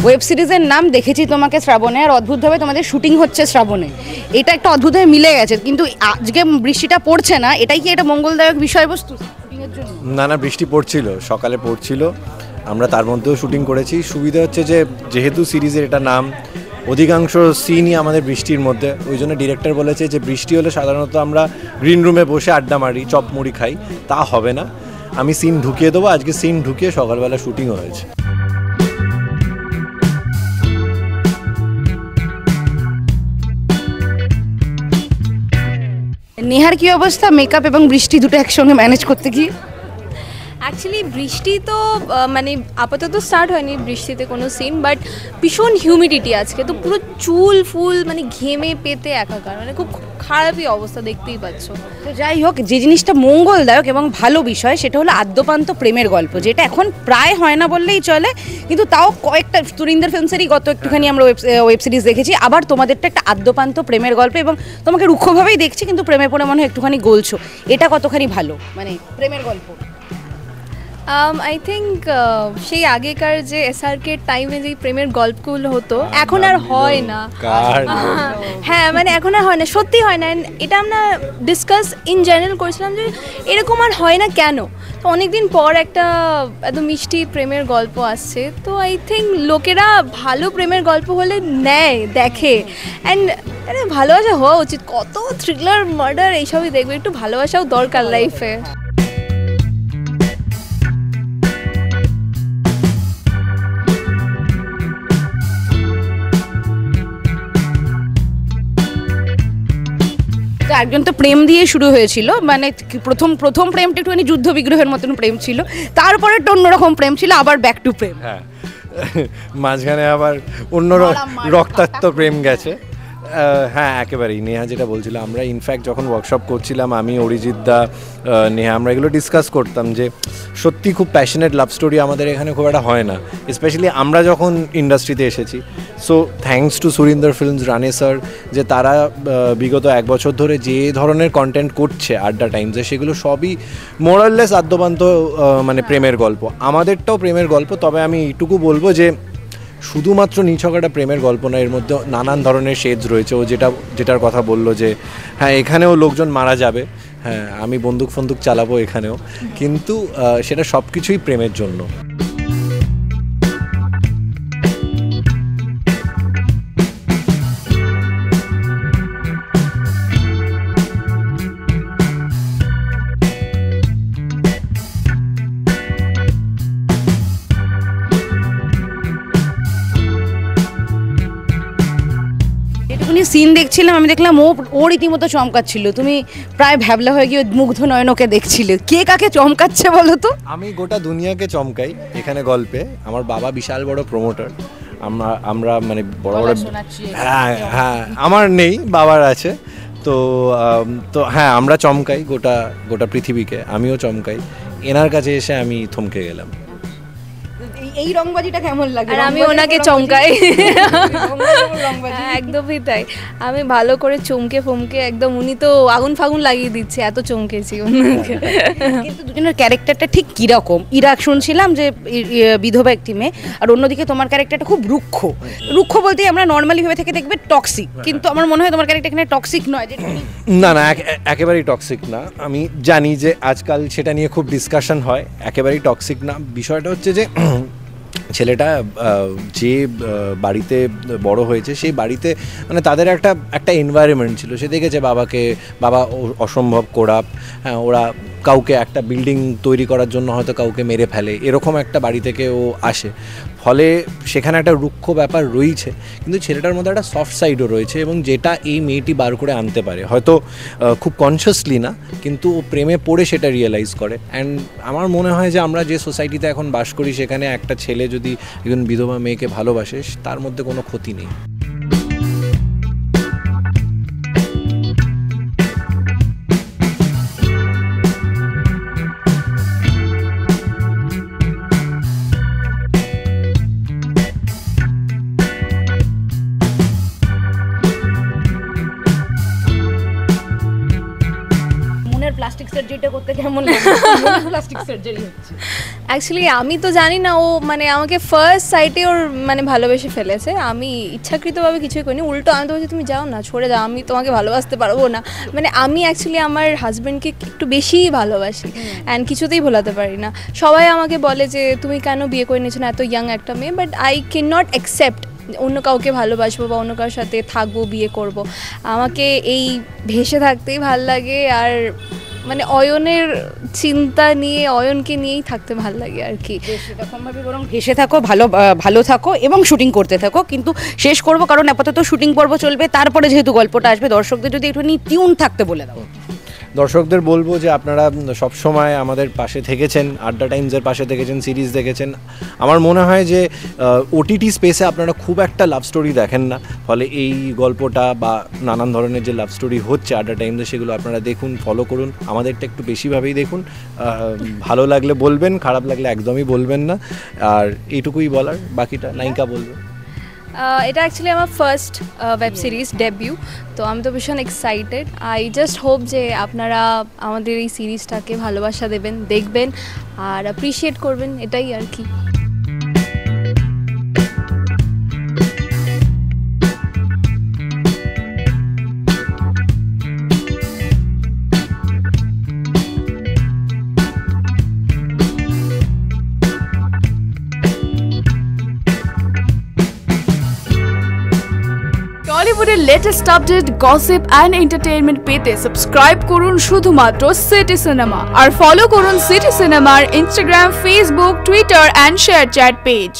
Web সিরিজের নাম দেখেছি তোমাকে শ্রাবণে, আর অদ্ভুতভাবে তোমাদের শুটিং হচ্ছে শ্রাবণে, এটা একটা অদ্ভুতভাবে মিলে গেছে। কিন্তু আজকে বৃষ্টিটা পড়ছে না, এটাই কি একটা মঙ্গলদায়ক বিষয়বস্তু শুটিংয়ের জন্য? না না, বৃষ্টি পড়ছিল, সকালে পড়ছিল, আমরা তার মধ্যেও শুটিং করেছি। সুবিধা হচ্ছে যে যেহেতু সিরিজের এটা নাম, অধিকাংশ সিনই আমাদের বৃষ্টির মধ্যে, ওই জন্য ডিরেক্টর বলেছে যে বৃষ্টি হলে সাধারণত আমরা গ্রিন রুমে বসে আড্ডা মারি, চপ মুড়ি খাই, তা হবে না, আমি সিন ঢুকিয়ে দেবো। আজকে সিন ঢুকিয়ে সকালবেলা শুটিংও হয়েছে। নেহার কি অবস্থা মেকআপ এবং বৃষ্টি দুটো একসঙ্গে ম্যানেজ করতে গিয়ে? অ্যাকচুয়ালি বৃষ্টি তো মানে আপাতত স্টার্ট হয়নি বৃষ্টিতে কোনো সিন, বাট ভীষণ হিউমিডিটি আজকে, তো পুরো চুল ফুল মানে ঘেমে পেতে একাকার, মানে খুব খারাপই অবস্থা, দেখতেই পাচ্ছ। তো যাই হোক, যে জিনিসটা মঙ্গলদায়ক এবং ভালো বিষয় সেটা হলো আদ্যপান্ত প্রেমের গল্প, যেটা এখন প্রায় হয় না বললেই চলে, কিন্তু তাও কয়েকটা সুরিন্দর ফিল্মসেরই গত একটুখানি আমরা ওয়েব সিরিজ দেখেছি। আবার তোমাদেরটা একটা আদ্যপান্ত প্রেমের গল্প, এবং তোমাকে রুক্ষভাবেই দেখছি কিন্তু প্রেমে পড়ে মনে হয় একটুখানি গলছো, এটা কতখানি ভালো মানে প্রেমের গল্প? আই থিঙ্ক সেই আগেকার যে এসআরকে টাইমে যেই প্রেমের গল্পগুলো হতো এখন আর হয় না। হ্যাঁ মানে এখন আর হয় না, সত্যি হয় না। এটা আমরা ডিসকাস ইন জেনারেল করেছিলাম যে এরকম আর হয় না কেন। তো অনেকদিন পর একটা এত মিষ্টি প্রেমের গল্প আসছে, তো আই থিঙ্ক লোকেরা ভালো প্রেমের গল্প হলে নেয়, দেখে, অ্যান্ড ভালোবাসা হওয়া উচিত। কত থ্রিলার মার্ডার এইসবই দেখবে, একটু ভালোবাসাও দরকার লাইফে। একজন তো প্রেম দিয়ে শুরু হয়েছিল, মানে প্রথম প্রেমটা একটুখানি যুদ্ধ বিগ্রহের মতন প্রেম ছিল, তারপরে একটা অন্যরকম প্রেম ছিল, আবার ব্যাক টু প্রেম। হ্যাঁ, মাঝখানে আবার অন্য রক্তাক্ত প্রেম গেছে। হ্যাঁ একেবারেই, নেহা যেটা বলছিল, আমরা ইনফ্যাক্ট যখন ওয়ার্কশপ করছিলাম, আমি অরিজিৎ দা, নেহা, আমরা এগুলো ডিসকাস করতাম যে সত্যি খুব প্যাশনেট লাভ স্টোরি আমাদের এখানে খুব একটা হয় না, স্পেশালি আমরা যখন ইন্ডাস্ট্রিতে এসেছি। So thanks to Surinder films, রানে স্যার, যে তারা বিগত 1 বছর ধরে যে ধরনের কন্টেন্ট করছে আড্ডা টাইমসে, সেগুলো সবই মোরাললেস আদ্যপান্ত মানে প্রেমের গল্প। আমাদেরটাও প্রেমের গল্প, তবে আমি এইটুকু বলবো যে শুধুমাত্র নিছক একটা প্রেমের গল্প না, এর মধ্যে নানান ধরনের শেডস রয়েছে। ও যেটার কথা বললো যে হ্যাঁ এখানেও লোকজন মারা যাবে, হ্যাঁ আমি বন্দুক চালাবো এখানেও, কিন্তু সেটা সব কিছুই প্রেমের জন্য। সিন দেখছিলাম, আমি দেখলাম ও রীতিমতো চমকাচ্ছিল, তুমি প্রায় ভ্যাবলা হয়ে গিয়ে মুগ্ধ নয়নকে দেখছিলে। কে কাকে চমকাচ্ছে বলো তো? আমি গোটা দুনিয়াকে চমকাই এখানে গল্পে। আমার বাবা বিশাল বড় প্রমোটার, আমরা মানে বড় বড়, হ্যাঁ আমার নেই, বাবার আছে। তো হ্যাঁ আমরা চমকাই গোটা পৃথিবীকে, আমিও চমকাই। এনার কাছে এসে আমি থমকে গেলাম। এই রংবাজিটা কেমন লাগে? আর আমি ওনাকে চমকাই, একদমই তাই। আমি ভালো করে চমকে ফমকে একদম, উনি তো আগুন ফাগুন লাগিয়ে দিচ্ছে, এত চমকেছি ওনাকে। কিন্তু দুজনের ক্যারেক্টারটা ঠিক কিরকম? ইরাক শুনছিলাম যে বিধবা একটি মেয়ে, আর অন্যদিকে তোমার ক্যারেক্টারটা খুব রুক্ষ বলতে আমরা নর্মালি ভেবে থেকে দেখবে টক্সিক, কিন্তু আমার মনে হয় তোমার ক্যারেক্টার এখানে টক্সিক নয়। না না, একেবারেই টক্সিক না। আমি জানি যে আজকাল সেটা নিয়ে খুব ডিসকাশন হয়, একেবারেই টক্সিক না। বিষয়টা হচ্ছে যে ছেলেটা যে বাড়িতে বড় হয়েছে, সেই বাড়িতে মানে তাদের একটা এনভায়রনমেন্ট ছিল। সে দেখেছে বাবা অসম্ভব কোরাপ, হ্যাঁ ওরা কাউকে একটা বিল্ডিং তৈরি করার জন্য হয়তো কাউকে মেরে ফেলে, এরকম একটা বাড়ি থেকে ও আসে। ফলে সেখানে একটা রুক্ষ ব্যাপার রয়েছে, কিন্তু ছেলেটার মধ্যে একটা সফট সাইডও রয়েছে, এবং যেটা এই মেয়েটি বার করে আনতে পারে, হয়তো খুব কনসিয়াসলি না, কিন্তু ও প্রেমে পড়ে সেটা রিয়েলাইজ করে। অ্যান্ড আমার মনে হয় যে আমরা যে সোসাইটিতে এখন বাস করি, সেখানে একটা ছেলে যদি একজন বিধবা মেয়েকে ভালোবাসে, তার মধ্যে কোনো ক্ষতি নেই। প্লাস্টিক সার্জারিটা করতে কেমন লাগে? প্লাস্টিক সার্জারি হচ্ছে অ্যাকচুয়ালি আমি তো জানি না, ও মানে আমাকে ফার্স্ট সাইটে ওর মানে ভালোবেসে ফেলেছে। আমি ইচ্ছাকৃতভাবে কিছুই করিনি, উল্টো আমি তো বলছি তুমি যাও না, ছড়ে যাও, আমি তোমাকে ভালোবাসতে পারবো না। মানে আমি অ্যাকচুয়ালি আমার হাজব্যান্ডকে একটু বেশিই ভালোবাসি অ্যান্ড কিছুতেই ভোলাতে পারি না। সবাই আমাকে বলে যে তুমি কেন বিয়ে করে নিয়েছো না, এত ইয়াং একটা মেয়ে, but I can not accept অন্য কাউকে ভালোবাসবো বা অন্য কারোর সাথে থাকবো, বিয়ে করব। আমাকে এই ভেসে থাকতেই ভাল লাগে, আর মানে অয়নের চিন্তা নিয়ে, অয়নকে নিয়েই থাকতে ভাল লাগে আর কি। সেরকমভাবে বরং ভেসে থাকো, ভালো থাকো এবং শুটিং করতে থাকো। কিন্তু শেষ করবো, কারণ আপাতত শুটিং পর্ব চলবে, তারপরে যেহেতু গল্পটা আসবে, দর্শকদের যদি একটু টিউন থাকতে বলে দাও। দর্শকদের বলবো যে আপনারা সবসময় আমাদের পাশে থেকেছেন, আড্ডা টাইমসের পাশে থেকেছেন, সিরিজ দেখেছেন। আমার মনে হয় যে ওটিটি স্পেসে আপনারা খুব একটা লাভ স্টোরি দেখেন না, ফলে এই গল্পটা বা নানান ধরনের যে লাভ স্টোরি হচ্ছে আড্ডা টাইমসে, সেগুলো আপনারা দেখুন, ফলো করুন। আমাদেরটা একটু বেশিভাবেই দেখুন, ভালো লাগলে বলবেন, খারাপ লাগলে একদমই বলবেন না। আর এইটুকুই বলার, বাকিটা নায়িকা বলবে। এটা অ্যাকচুয়ালি আমার ফার্স্ট ওয়েব সিরিজ ডেবিউ, তো আমি তো ভীষণ এক্সাইটেড। আই জাস্ট হোপ যে আপনারা আমাদের এই সিরিজটাকে ভালোবাসা দেবেন, দেখবেন আর অ্যাপ্রিসিয়েট করবেন, এটাই আর কি। টলিউডের latest update, gossip and entertainment পেতে সাবস্ক্রাইব করুন শুধুমাত্র সিটি সিনেমা, আর ফলো করুন সিটি সিনেমার Instagram, Facebook, Twitter and ShareChat page.